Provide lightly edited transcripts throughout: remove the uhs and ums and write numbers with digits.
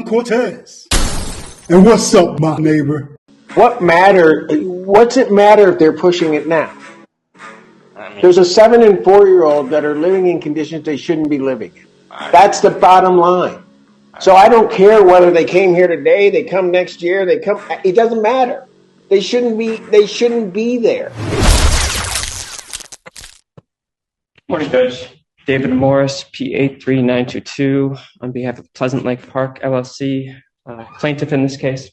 Cortez. And what's up, my neighbor? What's it matter if they're pushing it now? There's a 7 and 4-year-old that are living in conditions they shouldn't be living in. That's the bottom line. So I don't care whether they came here today, they come next year, it doesn't matter. They shouldn't be there. Morning, Judge. David Morris, P83922, on behalf of Pleasant Lake Park, LLC, plaintiff in this case.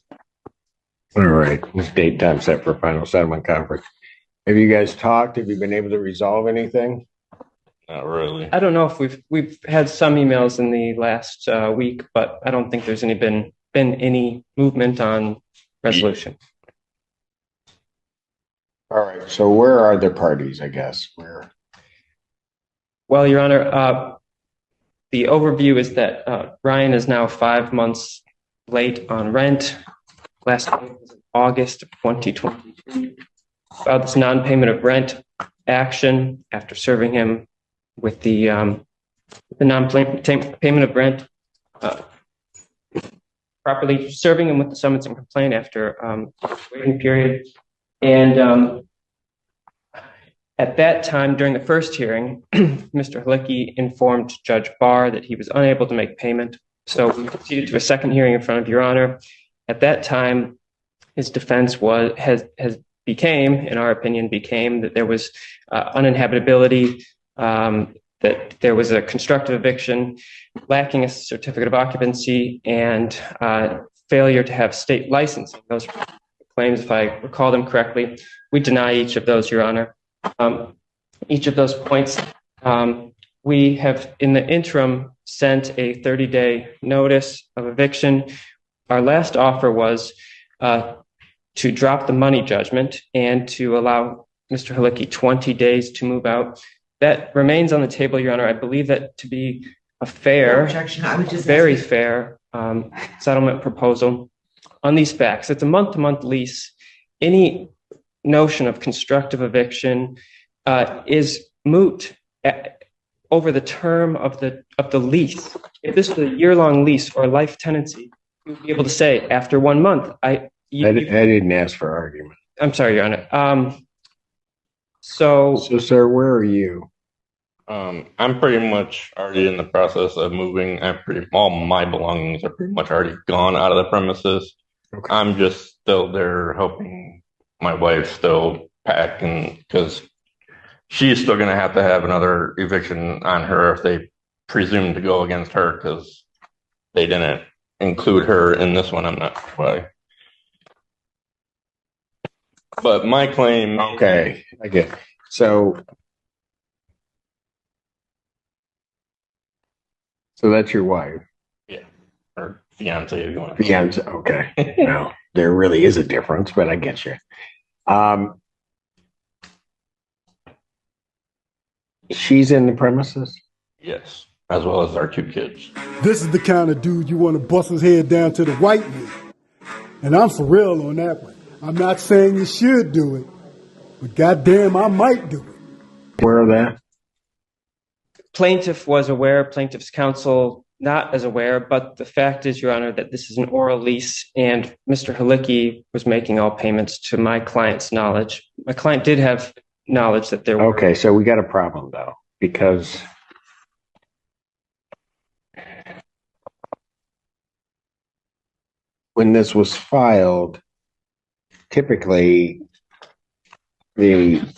All right. This date time set for final settlement conference. Have you guys talked? Have you been able to resolve anything? Not really. I don't know if we've had some emails in the last week, but I don't think there's been any movement on resolution. All right. So where are the parties, I guess? Where? Well, Your Honor, the overview is that Ryan is now 5 months late on rent. Last payment was in August of 2023. Filed this non-payment of rent action after serving him with the non-payment of rent, properly serving him with the summons and complaint after a waiting period. And at that time, during the first hearing, Mr. Halicki informed Judge Barr that he was unable to make payment. So we proceeded to a second hearing in front of Your Honor. At that time, his defense became, in our opinion, that there was uninhabitability, that there was a constructive eviction, lacking a certificate of occupancy, and failure to have state licensing. Those claims, if I recall them correctly, we deny each of those, Your Honor. Each of those points, we have, in the interim, sent a 30-day notice of eviction. Our last offer was to drop the money judgment and to allow Mr. Halicki 20 days to move out. That remains on the table, Your Honor. I believe that to be a fair, very fair settlement proposal on these facts. It's a month-to-month lease. Any notion of constructive eviction is moot over the term of the lease. If this was a year-long lease or a life tenancy, we would be able to say after 1 month. I didn't ask for argument. I'm sorry, Your Honor. So, sir, where are you? I'm pretty much already in the process of moving. All my belongings are pretty much already gone out of the premises. Okay. I'm just still there helping my wife still pack, and because she's still going to have another eviction on her if they presume to go against her, because they didn't include her in this one. I'm not sure why. But my claim... Okay, I get it. So that's your wife? Yeah, or fiance if you want. Fiance, okay. Well, there really is a difference, but I get you. She's in the premises? Yes, as well as our 2 kids. This is the kind of dude you want to bust his head down to the white meat. And I'm for real on that one. I'm not saying you should do it, but goddamn, I might do it. Aware of that? Plaintiff was aware, plaintiff's counsel not as aware, but the fact is, Your Honor, that this is an oral lease, and Mr. Halicki was making all payments to my client's knowledge. My client did have knowledge that there were... Okay, so we got a problem, though, because when this was filed, typically it's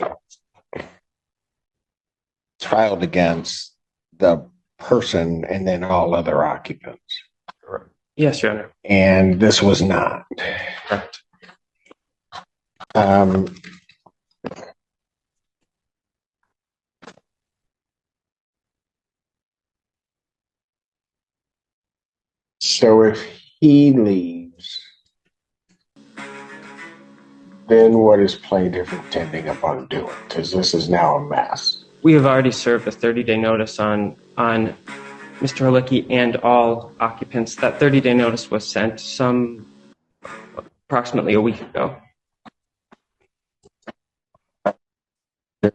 filed against the person and then all other occupants. Yes, Your Honor. And this was not. Correct. So if he leaves, then what is plaintiff intending upon doing? Because this is now a mess. We have already served a 30-day notice on Mr. Halicki and all occupants. That 30-day notice was sent approximately a week ago.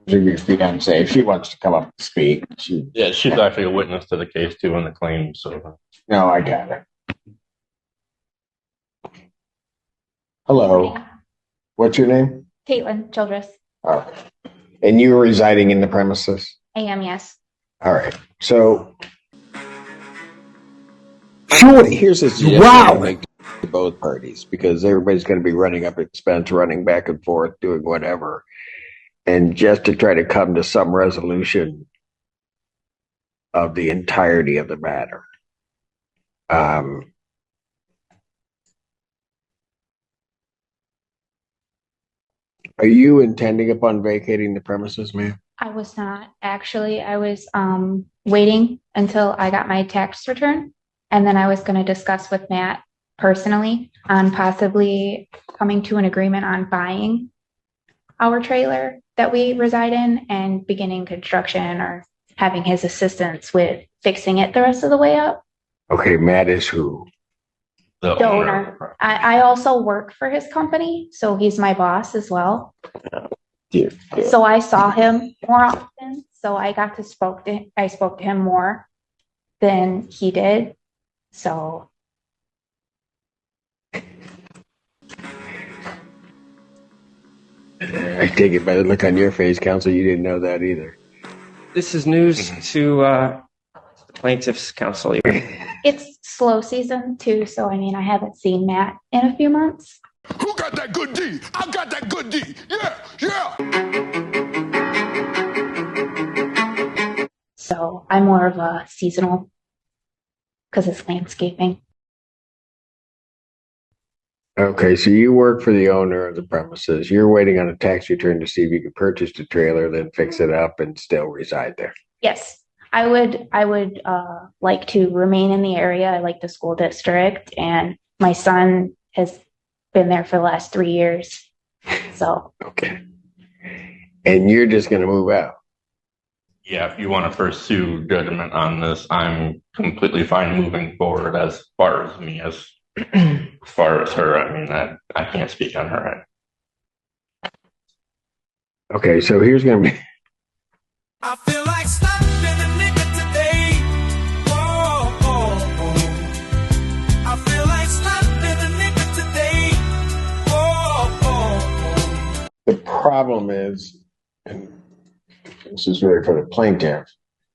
Your fiance, if she wants to come up and speak, she's actually a witness to the case too in the claim. So no, I got it. Hello. What's your name? Caitlin Childress. Oh. And you were residing in the premises? I am, yes. All right. So, Shorty, here's this you suggestion I wildin'. make to both parties, because everybody's going to be running up expense, running back and forth, doing whatever. And just to try to come to some resolution of the entirety of the matter. Are you intending upon vacating the premises, ma'am? I was not actually. I was waiting until I got my tax return, and then I was going to discuss with Matt personally on possibly coming to an agreement on buying our trailer that we reside in and beginning construction or having his assistance with fixing it the rest of the way up. Okay, Matt is who? The The owner. owner. I also work for his company, so he's my boss as well. Dear. So I saw him more often. So I got to spoke to him more than he did. So I take it by the look on your face, counsel, you didn't know that either. This is news to the plaintiff's counsel. it's slow season too. So I mean, I haven't seen Matt in a few months. Who got that good D? I got that good D. Yeah, yeah. So I'm more of a seasonal because it's landscaping. Okay, so you work for the owner of the premises. You're waiting on a tax return to see if you can purchase the trailer, then fix it up and still reside there. Yes, I would like to remain in the area. I like the school district, and my son has been there for the last 3 years. So Okay. And you're just going to move out. Yeah, if you want to pursue judgment on this, I'm completely fine moving forward as far as me, as far as her. I mean, I can't speak on her. Okay, so here's going to be. I feel like stopping a nigga today. Oh, oh, oh. I feel like stopping a nigga today. Oh, oh, oh. The problem is, and this is really for the plaintiff,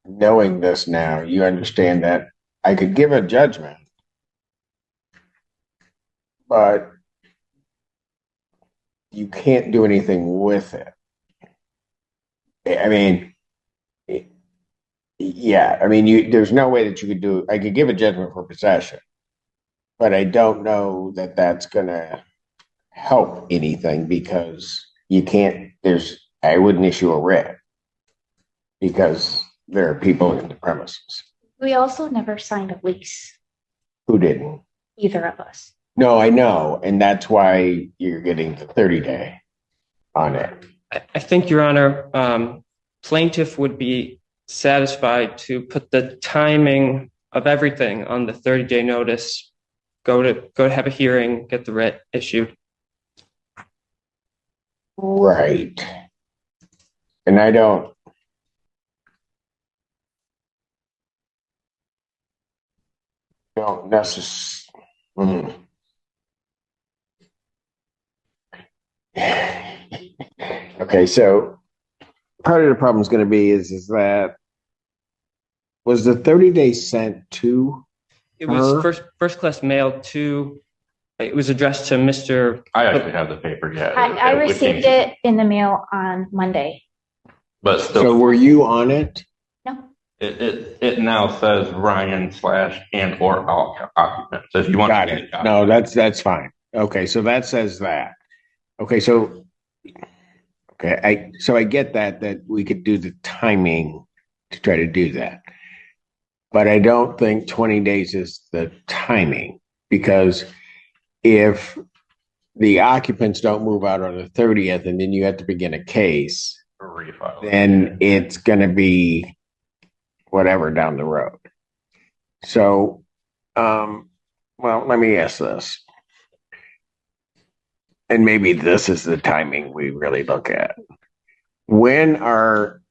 knowing this now, you understand that I could give a judgment, but you can't do anything with it. I mean, yeah, I mean, there's no way that you could do, I could give a judgment for possession, but I don't know that that's going to help anything because you can't, I wouldn't issue a writ because there are people in the premises. we also never signed a lease, Who didn't? either of us. No, I know. And that's why you're getting the 30-day on it. I think, Your Honor, plaintiff would be satisfied to put the timing of everything on the 30-day notice, go to have a hearing, get the writ issued. Right. And I don't necessarily. Okay, so part of the problem is going to be is that was the 30-day sent to It was her? first class mail to. It was addressed to Mr. I actually have the paper. Yeah, I received it in the mail on Monday. but still, So were you on it? No, it now says Ryan / and or occupant. So if you want Got to it. No, that's fine. Okay, so that says that. Okay, so I get that we could do the timing to try to do that. But I don't think 20 days is the timing because if the occupants don't move out on the 30th and then you have to begin a case, refile. then it's going to be whatever down the road. So, well, let me ask this. And maybe this is the timing we really look at. When are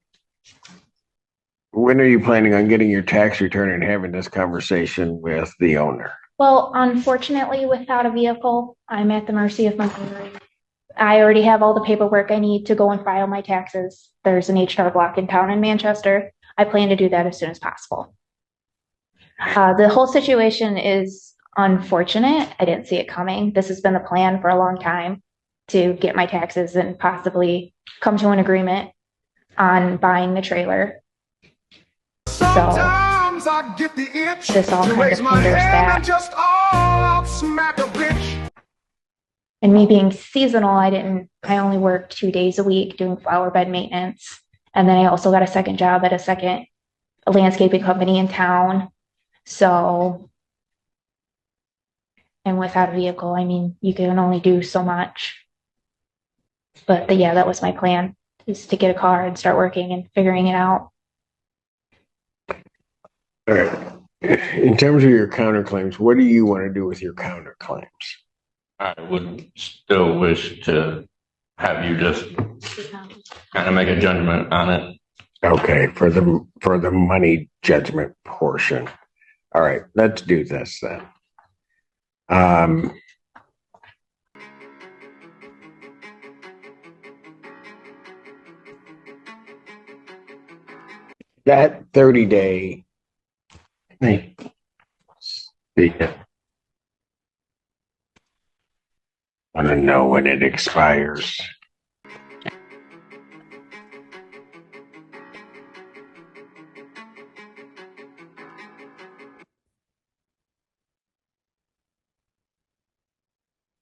you planning on getting your tax return and having this conversation with the owner? Well, unfortunately, without a vehicle, I'm at the mercy of my neighbor. I already have all the paperwork I need to go and file my taxes. There's an HR block in town in Manchester. I plan to do that as soon as possible. The whole situation is unfortunate. I didn't see it coming. This has been the plan for a long time to get my taxes and possibly come to an agreement on buying the trailer. Sometimes I get the itch This all to kind of raise my hinders hand that. and just all smack a bitch. And me being seasonal, I only work 2 days a week doing flower bed maintenance. And then I also got a second job at a landscaping company in town. So, and without a vehicle, I mean, you can only do so much. But yeah, that was my plan, is to get a car and start working and figuring it out. All right. In terms of your counterclaims, what do you want to do with your counterclaims? I would still wish to have you just kind of make a judgment on it. Okay, for the money judgment portion. All right, let's do this then. That 30-day. I want to know when it expires.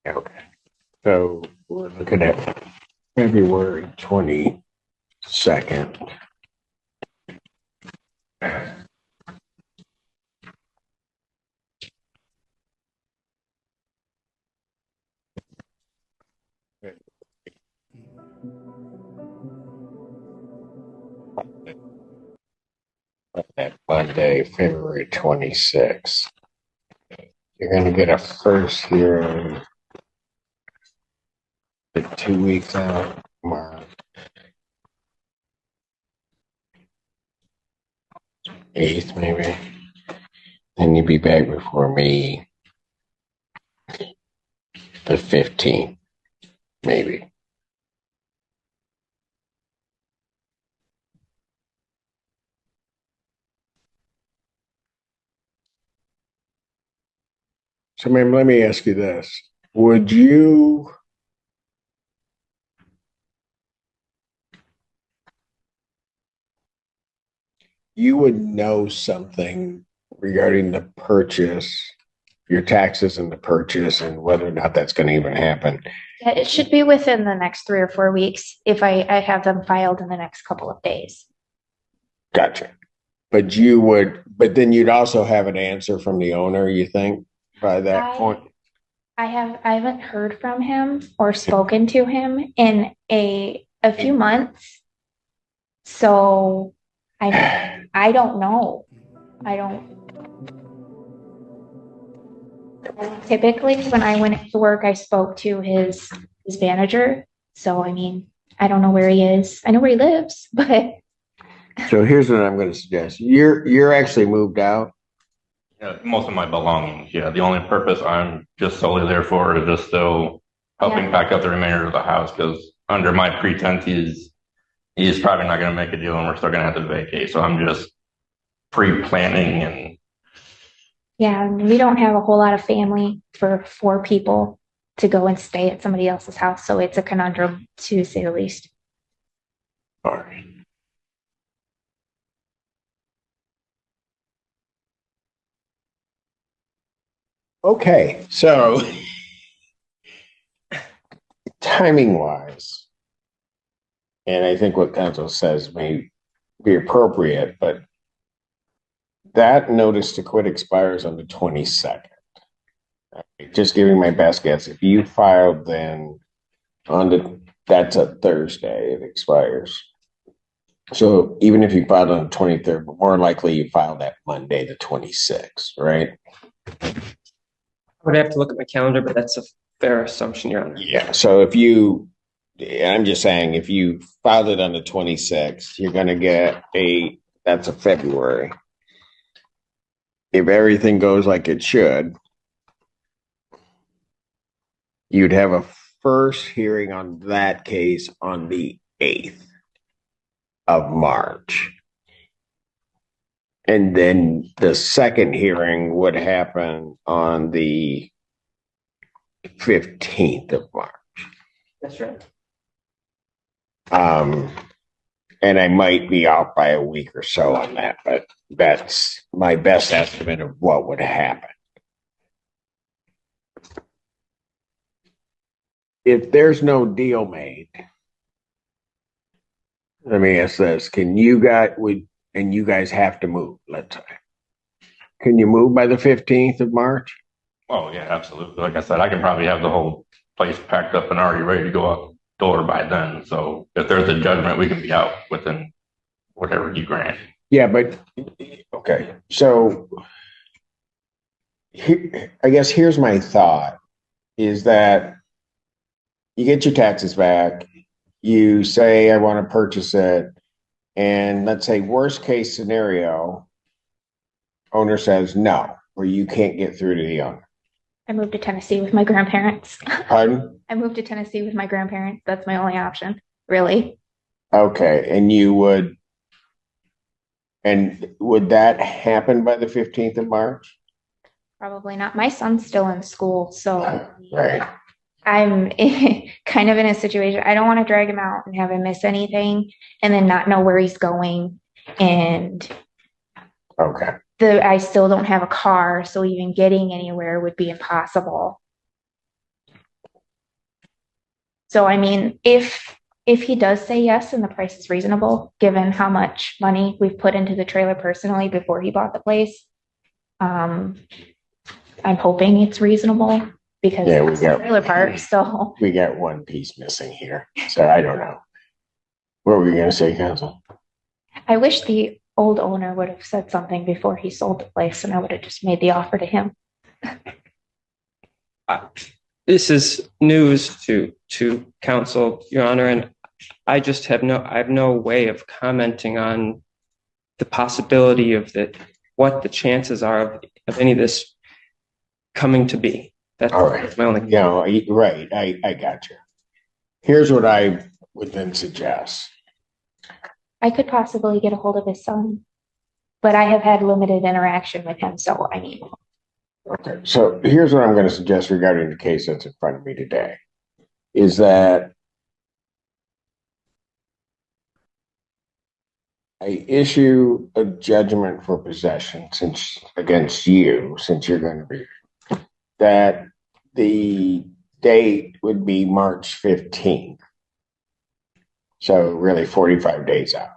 Okay, so we're looking at February 22nd. That Monday, February 26th. You're going to get a first hearing 2 weeks out, March 8th, maybe. Then you'll be back before me the 15th, maybe. So, ma'am, let me ask you this. Would you would know something regarding the purchase, your taxes and the purchase, and whether or not that's going to even happen? Yeah, it should be within the next 3 or 4 weeks if I have them filed in the next couple of days. Gotcha. But then you'd also have an answer from the owner, you think, by that point? I haven't heard from him or spoken to him in a few months. So I don't know. Typically when I went to work, I spoke to his manager. So I mean, I don't know where he is. I know where he lives, but So here's what I'm going to suggest. You're actually moved out. Yeah, most of my belongings. Yeah, the only purpose I'm just solely there for is just still helping pack up the remainder of the house, because under my pretense he's probably not going to make a deal and we're still going to have to vacate. So I'm just pre-planning. And yeah, we don't have a whole lot of family for 4 people to go and stay at somebody else's house. So it's a conundrum, to say the least. All right. Okay, so timing wise, and I think what council says may be appropriate, but that notice to quit expires on the 22nd. Just giving my best guess. If you filed then that's a Thursday, it expires. So even if you filed on the 23rd, more likely you filed that Monday, the 26th, right? I would have to look at my calendar, but that's a fair assumption, Your Honor. Yeah. So I'm just saying, if you filed it on the 26th, you're going to get that's a February. If everything goes like it should, You'd have a first hearing on that case on the 8th of March. And then the second hearing would happen on the 15th of March. That's right. And I might be off by a week or so on that, but that's my best estimate of what would happen. If there's no deal made, let me ask this: and you guys have to move? Let's say, can you move by the 15th of March? Oh yeah, absolutely. Like I said, I can probably have the whole place packed up and already ready to go out door by then. So if there's a judgment, we can be out within whatever you grant. Yeah, but okay. So I guess here's my thought: is that you get your taxes back, you say, I want to purchase it, and let's say worst case scenario, owner says no, or you can't get through to the owner. I moved to Tennessee with my grandparents. Pardon? I moved to Tennessee with my grandparents. That's my only option, really. Okay, and would that happen by the 15th of March? Probably not. My son's still in school, so Right. I'm kind of in a situation. I don't want to drag him out and have him miss anything and then not know where he's going. And Okay. I still don't have a car, so even getting anywhere would be impossible. So, I mean, if he does say yes and the price is reasonable, given how much money we've put into the trailer personally before he bought the place, I'm hoping it's reasonable because Yeah, it's the trailer park. So we got one piece missing here, so I don't know. What were you going to say, Council? I wish the old owner would have said something before he sold the place, and I would have just made the offer to him. This is news to council, Your Honor, and I just have no way of commenting on the possibility of what the chances are of any of this coming to be. That's All right. my only. Yeah, right. I got you. Here's what I would then suggest. I could possibly get a hold of his son, but I have had limited interaction with him, so I mean. Okay, so here's what I'm going to suggest regarding the case that's in front of me today, is that I issue a judgment for possession against you, since you're going to be, that the date would be March 15th. So really 45 days out.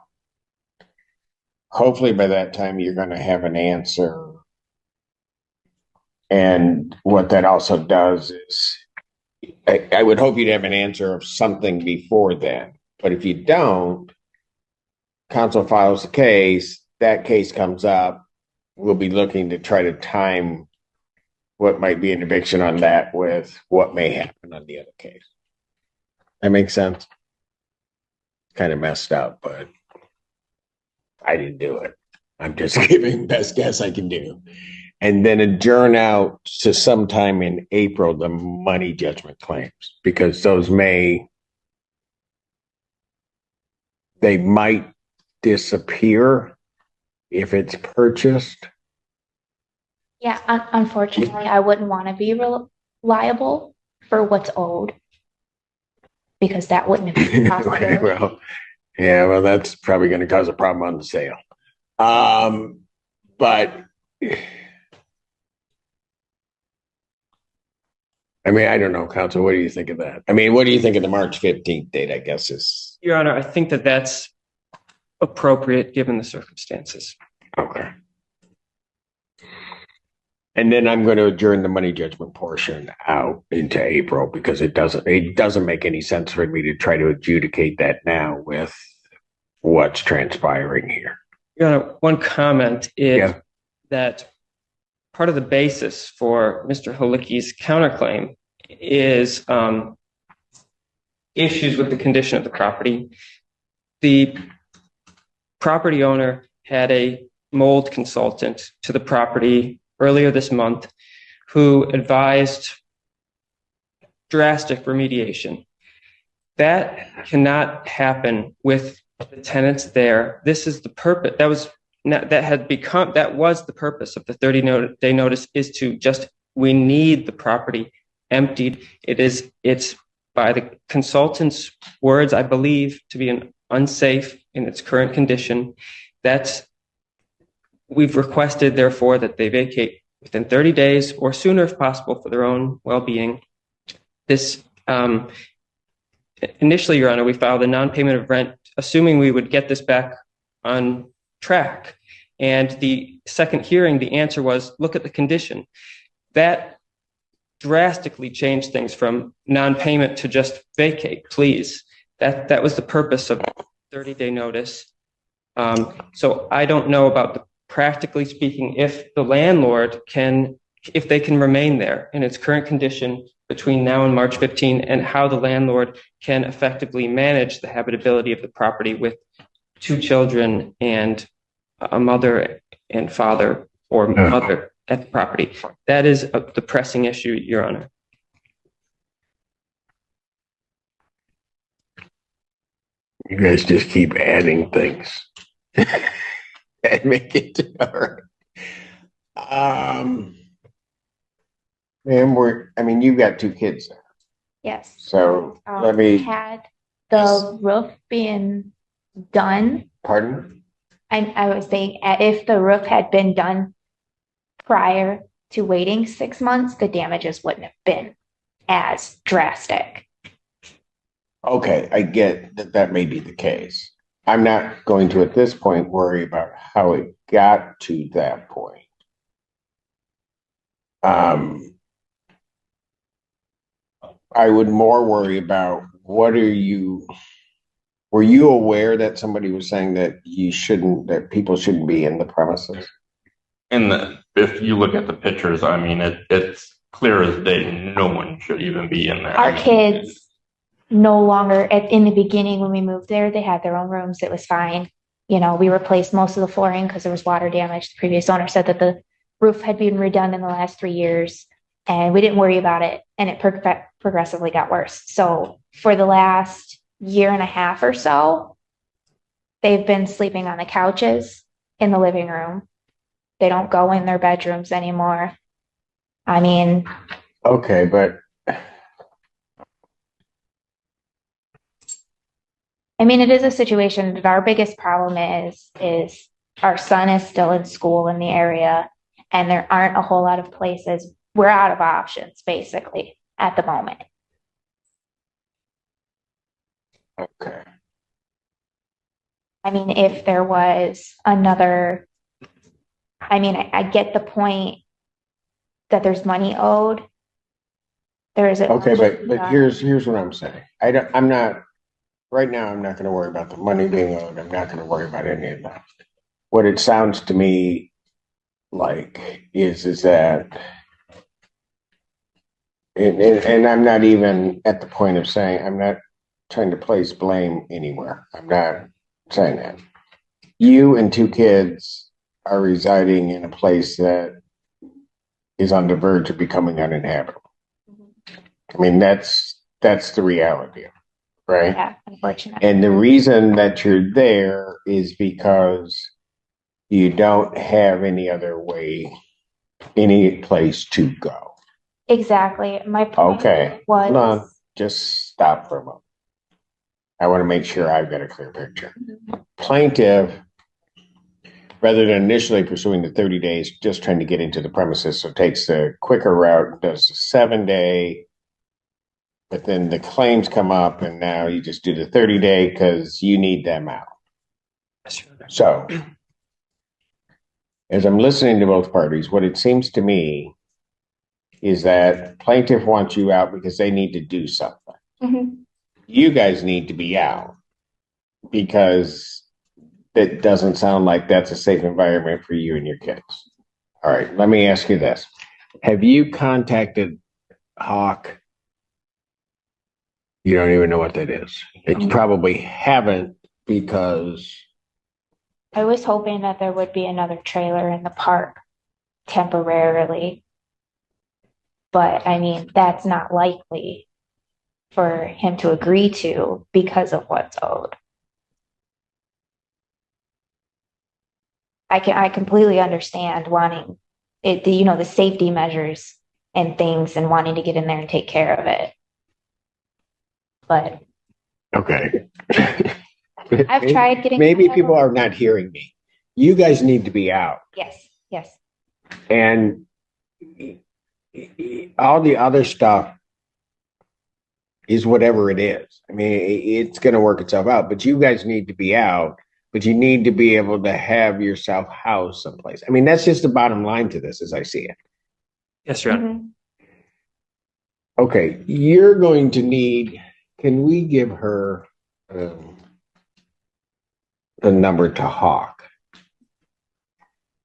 Hopefully by that time you're going to have an answer. And what that also does is, I would hope you'd have an answer of something before then. But if you don't, council files the case, that case comes up, we'll be looking to try to time what might be an eviction on that with what may happen on the other case. That makes sense? Kind of messed up, but I didn't do it. I'm just giving best guess I can do. And then adjourn out to sometime in April the money judgment claims, because those they might disappear if it's purchased. Yeah, unfortunately, I wouldn't want to be liable for what's owed because that wouldn't have been possible. well, that's probably going to cause a problem on the sale. But I mean, I don't know, Council. What do you think of that? I mean, what do you think of the March 15th date, I guess is? Your Honor, I think that's appropriate given the circumstances. Okay. And then I'm going to adjourn the money judgment portion out into April, because it doesn't make any sense for me to try to adjudicate that now with what's transpiring here. Your Honor, one comment is that part of the basis for Mr. Halicki's counterclaim is issues with the condition of the property. The property owner had a mold consultant to the property earlier this month who advised drastic remediation. That cannot happen with the tenants there. This is the purpose. That was the purpose of the 30-day notice, is to just, we need the property emptied. It's by the consultant's words, I believe, to be unsafe in its current condition. We've requested, therefore, that they vacate within 30 days or sooner if possible for their own well-being. This, initially, Your Honor, we filed a non-payment of rent, assuming we would get this back on track. And the second hearing, the answer was, look at the condition. That drastically changed things from non-payment to just vacate, please. That was the purpose of 30-day notice. So I don't know about practically speaking, if the landlord if they can remain there in its current condition between now and March 15, and how the landlord can effectively manage the habitability of the property with 2 children and a mother and father or mother at the property. That is the pressing issue, Your Honor. You guys just keep adding things and make it all right. Ma'am, you've got 2 kids there. Yes. So had the roof been done. Pardon? I was saying, if the roof had been done prior to waiting 6 months, the damages wouldn't have been as drastic. Okay, I get that may be the case. I'm not going to, at this point, worry about how it got to that point. I would more worry about were you aware that somebody was saying that that people shouldn't be in the premises? And if you look at the pictures, it's clear as day. No one should even be in there. Our kids no longer, in the beginning when we moved there, they had their own rooms. It was fine. We replaced most of the flooring because there was water damage. The previous owner said that the roof had been redone in the last 3 years, and we didn't worry about it. And it progressively got worse. So for the last year and a half or so, they've been sleeping on the couches in the living room. They don't go in their bedrooms anymore. Okay, but it is a situation that our biggest problem is our son is still in school in the area, and there aren't a whole lot of places. We're out of options, basically, at the moment. Okay. If there was another, I get the point that there's money owed. There is okay, but here's what I'm saying. I'm not right now. I'm not going to worry about the money being owed. I'm not going to worry about any of that. What it sounds to me like is that, and I'm not even at the point of saying, I'm not trying to place blame anywhere. I'm not saying that. You and 2 kids are residing in a place that is on the verge of becoming uninhabitable. That's the reality of it, right? Yeah, unfortunately. And the reason that you're there is because you don't have any other way, any place to go. Exactly. My point was... Hold on. Just stop for a moment. I want to make sure I've got a clear picture. Plaintiff, rather than initially pursuing the 30 days, just trying to get into the premises, so takes the quicker route, does the 7-day, but then the claims come up, and now you just do the 30-day because you need them out. So, as I'm listening to both parties, what it seems to me is that plaintiff wants you out because they need to do something. Mm-hmm. You guys need to be out because it doesn't sound like that's a safe environment for you and your kids. All right, let me ask you this. Have you contacted Hawk? You don't even know what that is. You probably haven't because... I was hoping that there would be another trailer in the park temporarily. But, that's not likely. for him to agree to because of what's owed. I completely understand wanting it, the safety measures and things and wanting to get in there and take care of it. But Okay. I've tried getting. Maybe people are not hearing me. You guys need to be out. Yes. And all the other stuff is whatever it is. I mean, it's going to work itself out, but you guys need to be out, but you need to be able to have yourself housed someplace. I mean, that's just the bottom line to this as I see it. Yes, Your Honor. Okay, you're going to need, can we give her the number to Hawk?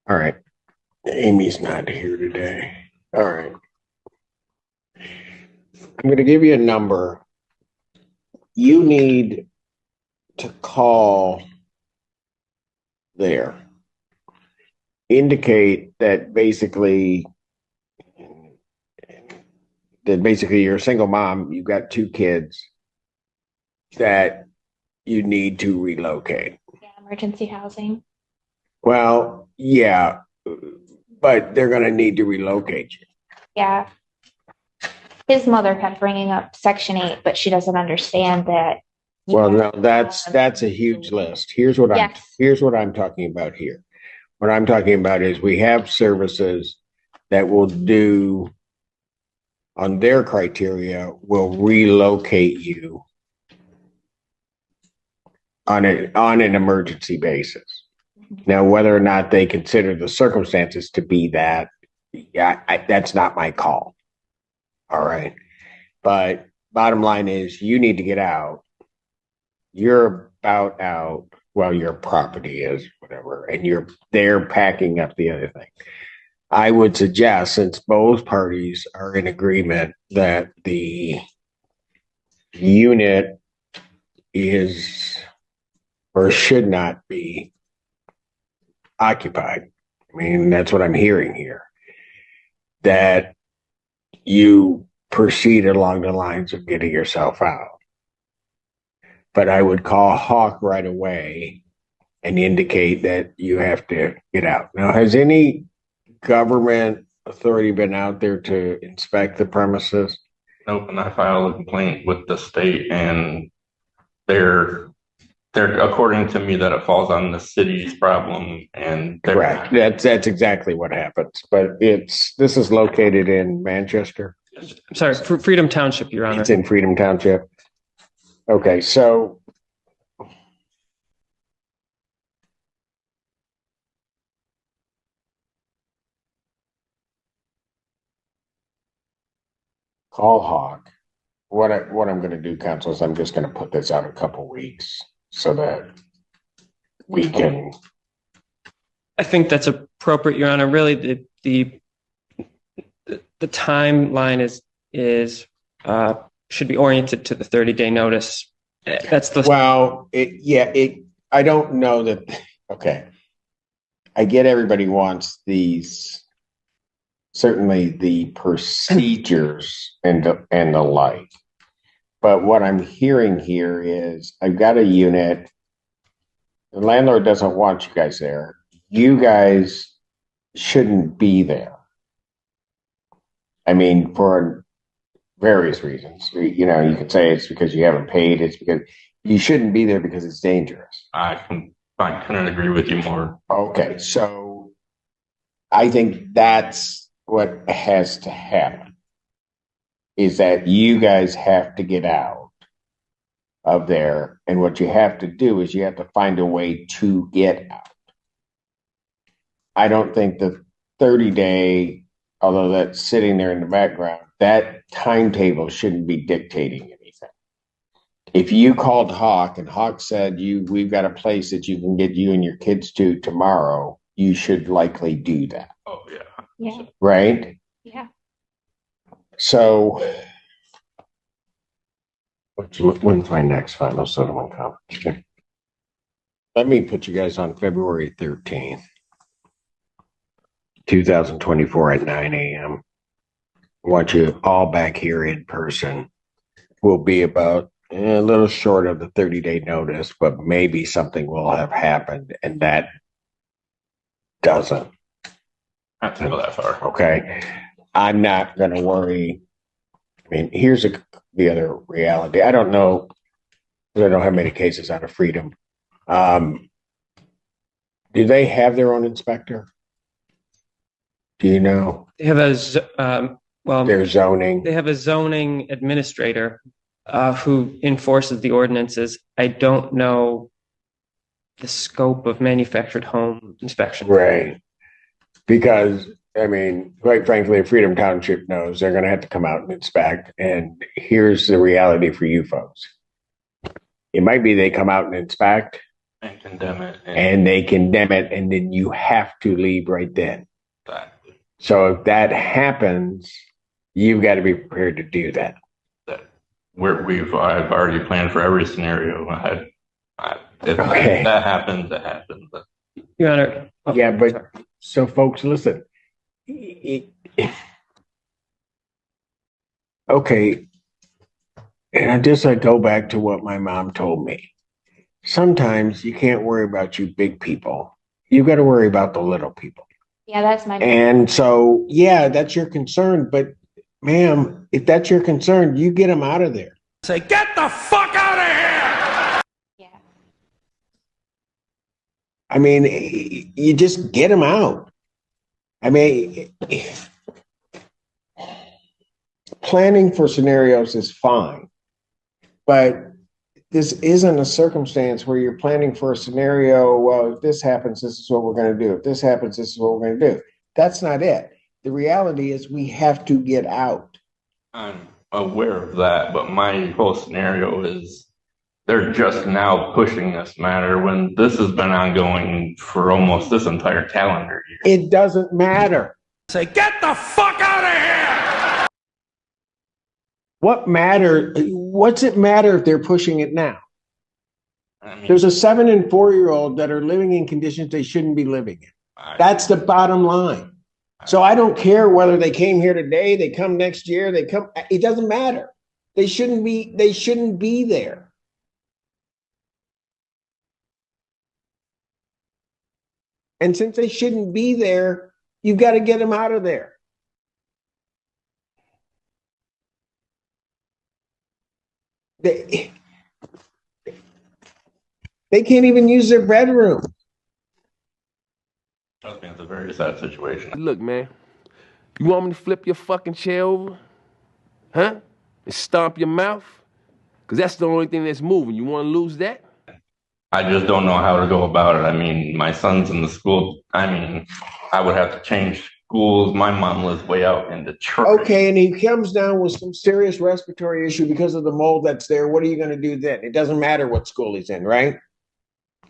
All right. Amy's not here today. All right. I'm going to give you a number. You need to call there. Indicate that basically you're a single mom, you've got 2 kids, that you need to relocate. Yeah, emergency housing. Well, yeah, but they're going to need to relocate you. Yeah. His mother kept bringing up Section 8, but she doesn't understand that. Well, no, that's a huge list. Here's what I'm talking about here. What I'm talking about is we have services that will do, on their criteria, will relocate you on an emergency basis. Now, whether or not they consider the circumstances to be that, that's not my call. All right. But bottom line is you need to get out. You're about out. Well, your property is, whatever, and they're packing up the other thing. I would suggest, since both parties are in agreement that the unit is or should not be occupied. I mean, that's what I'm hearing here. That you proceed along the lines of getting yourself out. But I would call Hawk right away and indicate that you have to get out. Now, has any government authority been out there to inspect the premises? Nope, and I filed a complaint with the state, and they're according to me that it falls on the city's problem, and correct. That's exactly what happens. But this is located in Manchester. I'm sorry, Freedom Township, Your Honor. It's in Freedom Township. Okay, so call Hawk. What I'm going to do, counsel, is I'm just going to put this out a couple weeks so that we can. I think that's appropriate, Your Honor. Really, the timeline is should be oriented to the 30-day notice. That's the I don't know that. Okay, I get everybody wants these, certainly the procedures and the like, but what I'm hearing here is I've got a unit. The landlord doesn't want you guys there. You guys shouldn't be there. I mean, for various reasons. You could say it's because you haven't paid. It's because you shouldn't be there because it's dangerous. I couldn't agree with you more. Okay, so I think that's what has to happen, is that you guys have to get out of there. And what you have to do is you have to find a way to get out. I don't think the 30-day, although that's sitting there in the background, that timetable shouldn't be dictating anything. If you called Hawk and Hawk said, we've got a place that you can get you and your kids to tomorrow, you should likely do that. Oh, yeah. Yeah. Right? Yeah. So, when's my next final settlement conference? Let me put you guys on February 13th, 2024 at 9 a.m. I want you all back here in person will be about a little short of the 30-day notice, but maybe something will have happened, and that doesn't. Not to go that far. Okay. I'm not going to worry. I mean, here's the other reality. I don't know. I don't have many cases out of Freedom. Do they have their own inspector? Do you know? They have Their zoning. They have a zoning administrator who enforces the ordinances. I don't know the scope of manufactured home inspection. Right. Because, I mean, quite frankly, Freedom Township knows they're going to have to come out and inspect. And here's the reality for you folks. It might be they come out and inspect. And condemn it. And they condemn it, and then you have to leave right then. Exactly. So if that happens, you've got to be prepared to do that. I've already planned for every scenario. If that happens, that happens. Your Honor. Oh, yeah, but sorry. So folks, listen. Okay. And I go back to what my mom told me. Sometimes you can't worry about you big people. You got to worry about the little people. Yeah, that's my. And so, yeah, that's your concern. But, ma'am, if that's your concern, you get them out of there. Say, get the fuck out of here! Yeah. I mean, you just get them out. I mean, planning for scenarios is fine. But this isn't a circumstance where you're planning for a scenario. Well, if this happens, this is what we're going to do. If this happens, this is what we're going to do. That's not it. The reality is we have to get out. I'm aware of that, but my whole scenario is they're just now pushing this matter when this has been ongoing for almost this entire calendar year. It doesn't matter. Say, get the fuck out of here! What matter? What's it matter if they're pushing it now? I mean, There's a 7 and 4-year-old that are living in conditions they shouldn't be living in. That's the bottom line. So I don't care whether they came here today, they come next year, it doesn't matter. They shouldn't be there. And since they shouldn't be there, you've got to get them out of there. They can't even use their bedroom. Trust me, it's a very sad situation. Look, man, you want me to flip your fucking chair over? Huh? And stomp your mouth? Because that's the only thing that's moving. You want to lose that? I just don't know how to go about it. I mean, my son's in the school. I mean, I would have to change schools. My mom lives way out in Detroit. Okay, and he comes down with some serious respiratory issue because of the mold that's there. What are you going to do then? It doesn't matter what school he's in, right?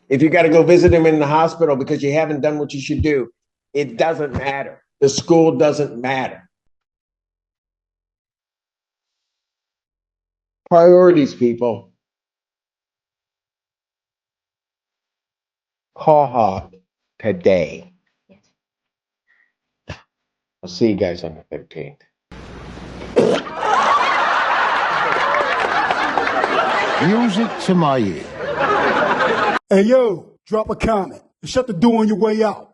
If you got to go visit him in the hospital because you haven't done what you should do, it doesn't matter. The school doesn't matter. Priorities, people. Call today. Yes. I'll see you guys on the 13th. Music to my ear. Hey, yo, drop a comment and shut the door on your way out.